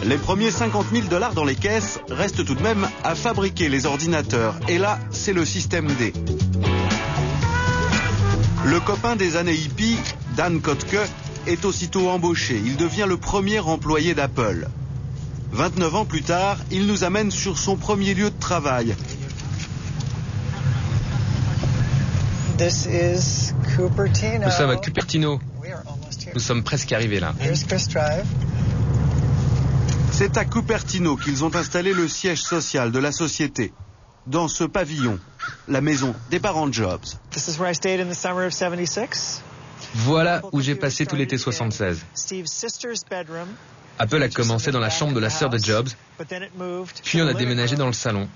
Les premiers 50 000 $ dans les caisses restent tout de même à fabriquer les ordinateurs. Et là, c'est le système D. Le copain des années hippies, Dan Kotke, est aussitôt embauché. Il devient le premier employé d'Apple. 29 ans plus tard, il nous amène sur son premier lieu de travail. Nous sommes à Cupertino. Nous sommes presque arrivés là. C'est à Cupertino qu'ils ont installé le siège social de la société. Dans ce pavillon, la maison des parents de Jobs. Voilà où j'ai passé tout l'été 76. Apple a commencé dans la chambre de la sœur de Jobs, puis on a déménagé dans le salon.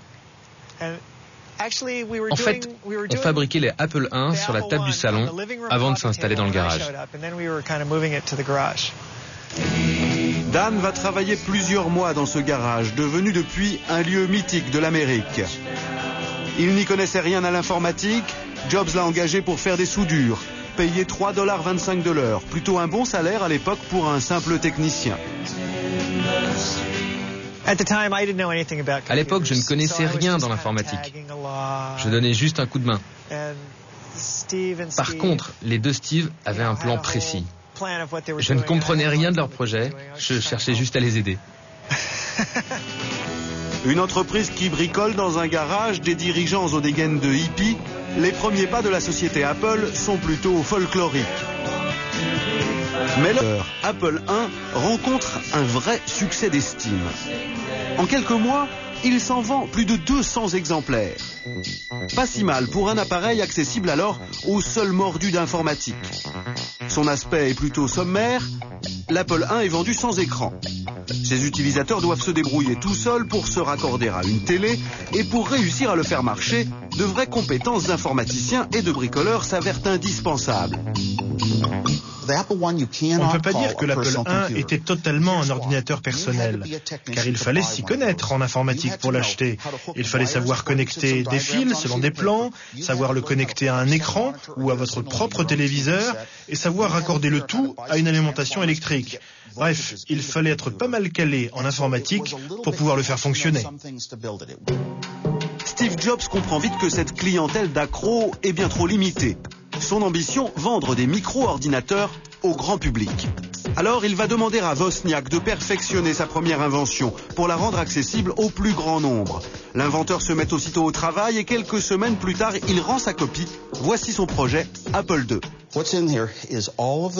En fait, on fabriquait les Apple I sur la table du salon avant de s'installer dans le garage. Dan va travailler plusieurs mois dans ce garage, devenu depuis un lieu mythique de l'Amérique. Il n'y connaissait rien à l'informatique. Jobs l'a engagé pour faire des soudures, payé $3,25 de l'heure, plutôt un bon salaire à l'époque pour un simple technicien. À l'époque, je ne connaissais rien dans l'informatique. Je donnais juste un coup de main. Par contre, les deux Steve avaient un plan précis. Je ne comprenais rien de leur projet, je cherchais juste à les aider. Une entreprise qui bricole dans un garage, des dirigeants aux dégaines de hippies, les premiers pas de la société Apple sont plutôt folkloriques. Mais leur Apple I rencontre un vrai succès d'estime. En quelques mois, il s'en vend plus de 200 exemplaires. Pas si mal pour un appareil accessible alors aux seuls mordus d'informatique. Son aspect est plutôt sommaire, l'Apple I est vendu sans écran. Ses utilisateurs doivent se débrouiller tout seuls pour se raccorder à une télé et pour réussir à le faire marcher, de vraies compétences d'informaticiens et de bricoleurs s'avèrent indispensables. On ne peut pas dire que l'Apple I était totalement un ordinateur personnel, car il fallait s'y connaître en informatique pour l'acheter. Il fallait savoir connecter des fils selon des plans, savoir le connecter à un écran ou à votre propre téléviseur, et savoir raccorder le tout à une alimentation électrique. Bref, il fallait être pas mal calé en informatique pour pouvoir le faire fonctionner. Steve Jobs comprend vite que cette clientèle d'accros est bien trop limitée. Son ambition, vendre des micro-ordinateurs au grand public. Alors il va demander à Wozniak de perfectionner sa première invention pour la rendre accessible au plus grand nombre. L'inventeur se met aussitôt au travail et quelques semaines plus tard, il rend sa copie. Voici son projet, Apple II. Dans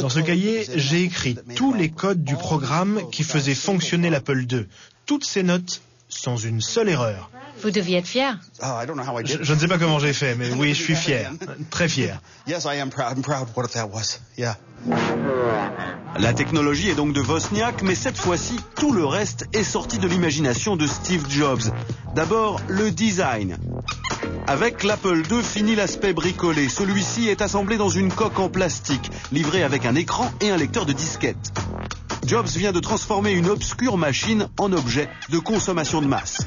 ce cahier, j'ai écrit tous les codes du programme qui faisait fonctionner l'Apple II. Toutes ces notes sans une seule erreur. Vous deviez être fier. Je ne sais pas comment j'ai fait, mais oui, je suis fier. Très fier. La technologie est donc de Wozniak, mais cette fois-ci, tout le reste est sorti de l'imagination de Steve Jobs. D'abord, le design. Avec l'Apple II, fini l'aspect bricolé. Celui-ci est assemblé dans une coque en plastique, livré avec un écran et un lecteur de disquette. Jobs vient de transformer une obscure machine en objet de consommation de masse.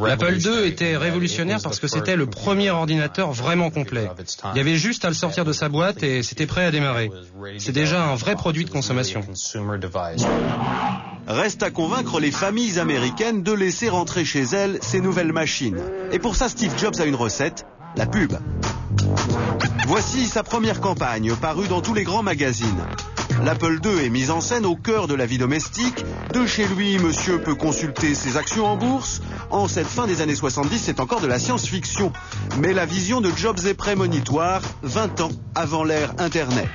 L'Apple II était révolutionnaire parce que c'était le premier ordinateur vraiment complet. Il y avait juste à le sortir de sa boîte et c'était prêt à démarrer. C'est déjà un vrai produit de consommation. Reste à convaincre les familles américaines de laisser rentrer chez elles ces nouvelles machines. Et pour ça, Steve Jobs a une recette, la pub. Voici sa première campagne, parue dans tous les grands magazines. L'Apple II est mise en scène au cœur de la vie domestique. De chez lui, monsieur peut consulter ses actions en bourse. En cette fin des années 70, c'est encore de la science-fiction. Mais la vision de Jobs est prémonitoire, 20 ans avant l'ère Internet.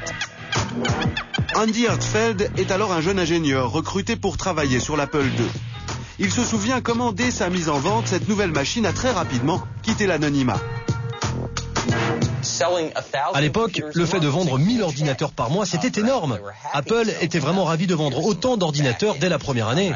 Andy Hertzfeld est alors un jeune ingénieur recruté pour travailler sur l'Apple II. Il se souvient comment, dès sa mise en vente, cette nouvelle machine a très rapidement quitté l'anonymat. À l'époque, le fait de vendre 1000 ordinateurs par mois, c'était énorme. Apple était vraiment ravi de vendre autant d'ordinateurs dès la première année.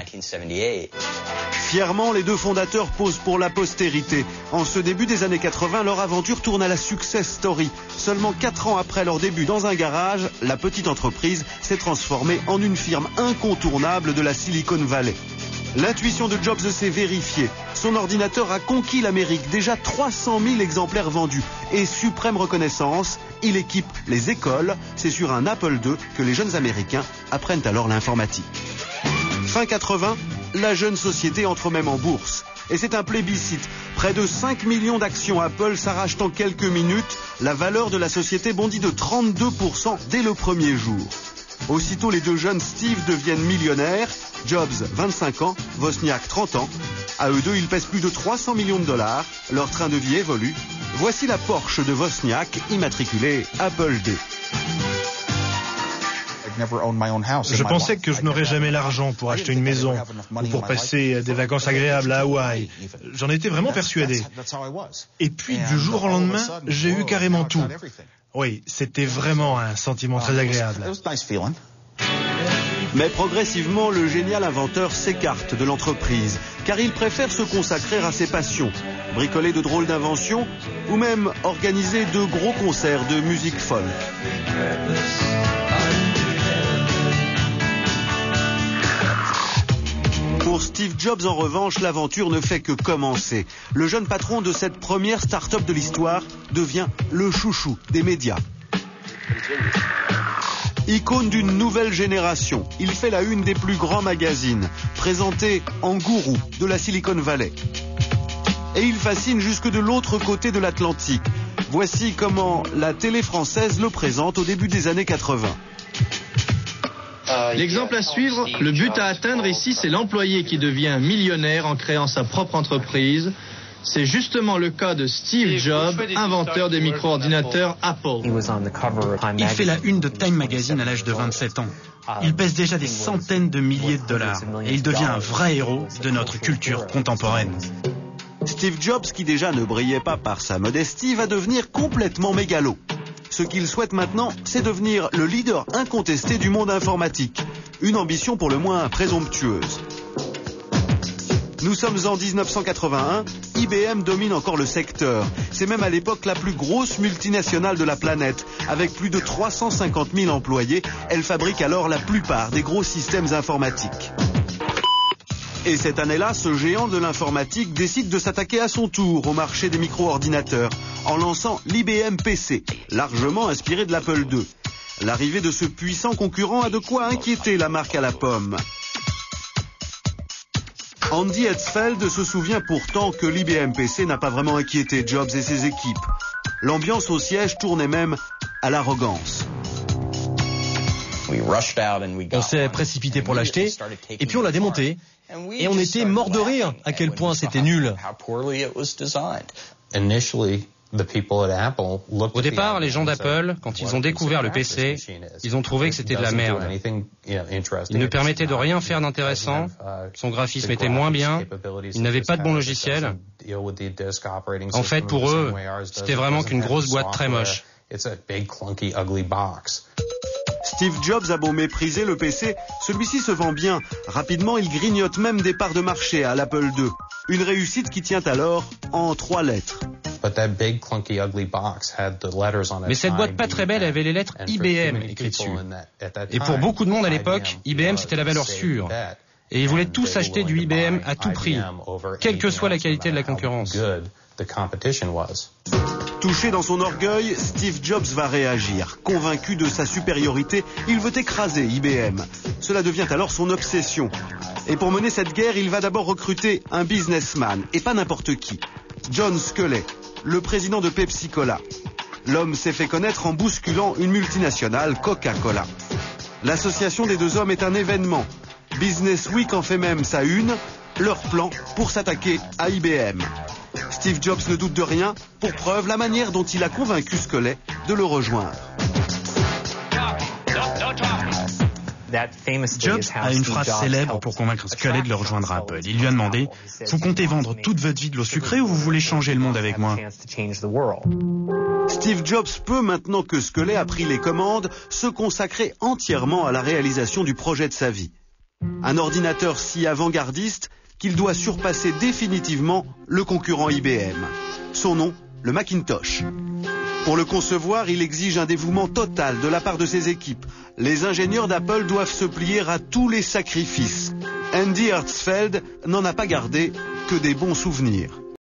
Fièrement, les deux fondateurs posent pour la postérité. En ce début des années 80, leur aventure tourne à la success story. Seulement 4 ans après leur début dans un garage, la petite entreprise s'est transformée en une firme incontournable de la Silicon Valley. L'intuition de Jobs s'est vérifiée. son ordinateur a conquis l'Amérique, déjà 300 000 exemplaires vendus. Et suprême reconnaissance, il équipe les écoles. C'est sur un Apple II que les jeunes Américains apprennent alors l'informatique. Fin 80, la jeune société entre même en bourse. Et c'est un plébiscite. Près de 5 millions d'actions Apple s'arrachent en quelques minutes. La valeur de la société bondit de 32% dès le premier jour. Aussitôt, les deux jeunes Steve deviennent millionnaires. Jobs, 25 ans, Wozniak, 30 ans. À eux deux, ils pèsent plus de 300 millions de dollars. Leur train de vie évolue. Voici la Porsche de Wozniak, immatriculée Apple II. Je pensais que je n'aurais jamais l'argent pour acheter une maison ou pour passer des vacances agréables à Hawaï. J'en étais vraiment persuadé. Et puis, du jour au lendemain, j'ai eu carrément tout. Oui, c'était vraiment un sentiment très agréable. Mais progressivement, le génial inventeur s'écarte de l'entreprise, car il préfère se consacrer à ses passions, bricoler de drôles d'inventions ou même organiser de gros concerts de musique folk. Pour Steve Jobs, en revanche, l'aventure ne fait que commencer. Le jeune patron de cette première start-up de l'histoire devient le chouchou des médias. Icône d'une nouvelle génération, il fait la une des plus grands magazines, présenté en gourou de la Silicon Valley. Et il fascine jusque de l'autre côté de l'Atlantique. Voici comment la télé française le présente au début des années 80. L'exemple à suivre, le but à atteindre ici, c'est l'employé qui devient millionnaire en créant sa propre entreprise. C'est justement le cas de Steve Jobs, inventeur des micro-ordinateurs Apple. Il fait la une de Time Magazine à l'âge de 27 ans. Il pèse déjà des centaines de milliers de dollars et il devient un vrai héros de notre culture contemporaine. Steve Jobs, qui déjà ne brillait pas par sa modestie, va devenir complètement mégalo. Ce qu'il souhaite maintenant, c'est devenir le leader incontesté du monde informatique. Une ambition pour le moins présomptueuse. Nous sommes en 1981, IBM domine encore le secteur. C'est même à l'époque la plus grosse multinationale de la planète. Avec plus de 350 000 employés, elle fabrique alors la plupart des gros systèmes informatiques. Et cette année-là, ce géant de l'informatique décide de s'attaquer à son tour au marché des micro-ordinateurs en lançant l'IBM PC, largement inspiré de l'Apple II. L'arrivée de ce puissant concurrent a de quoi inquiéter la marque à la pomme. Andy Hertzfeld se souvient pourtant que l'IBM PC n'a pas vraiment inquiété Jobs et ses équipes. L'ambiance au siège tournait même à l'arrogance. On s'est précipité pour l'acheter, et puis on l'a démonté. Et on était morts de rire à quel point c'était nul. Au départ, les gens d'Apple, quand ils ont découvert le PC, ils ont trouvé que c'était de la merde. Il ne permettait de rien faire d'intéressant, son graphisme était moins bien, il n'avait pas de bon logiciel. En fait, pour eux, c'était vraiment qu'une grosse boîte très moche. Steve Jobs a beau mépriser le PC, celui-ci se vend bien. Rapidement, il grignote même des parts de marché à l'Apple II. Une réussite qui tient alors en 3 lettres. Mais cette boîte pas très belle avait les lettres IBM écrites dessus. Et pour beaucoup de monde à l'époque, IBM c'était la valeur sûre. Et ils voulaient tous acheter du IBM à tout prix, quelle que soit la qualité de la concurrence. Touché dans son orgueil, Steve Jobs va réagir. Convaincu de sa supériorité, il veut écraser IBM. Cela devient alors son obsession. Et pour mener cette guerre, il va d'abord recruter un businessman, et pas n'importe qui. John Sculley, le président de Pepsi Cola. L'homme s'est fait connaître en bousculant une multinationale, Coca-Cola. L'association des deux hommes est un événement. Business Week en fait même sa une, leur plan pour s'attaquer à IBM. Steve Jobs ne doute de rien, pour preuve la manière dont il a convaincu Sculley de le rejoindre. Jobs a une phrase célèbre pour convaincre Sculley de le rejoindre à Apple. Il lui a demandé « Vous comptez vendre toute votre vie de l'eau sucrée ou vous voulez changer le monde avec moi ?» Steve Jobs peut, maintenant que Sculley a pris les commandes, se consacrer entièrement à la réalisation du projet de sa vie. Un ordinateur si avant-gardiste qu'il doit surpasser définitivement le concurrent IBM. Son nom, le Macintosh. Pour le concevoir, il exige un dévouement total de la part de ses équipes. Les ingénieurs d'Apple doivent se plier à tous les sacrifices. Andy Hertzfeld n'en a pas gardé que des bons souvenirs.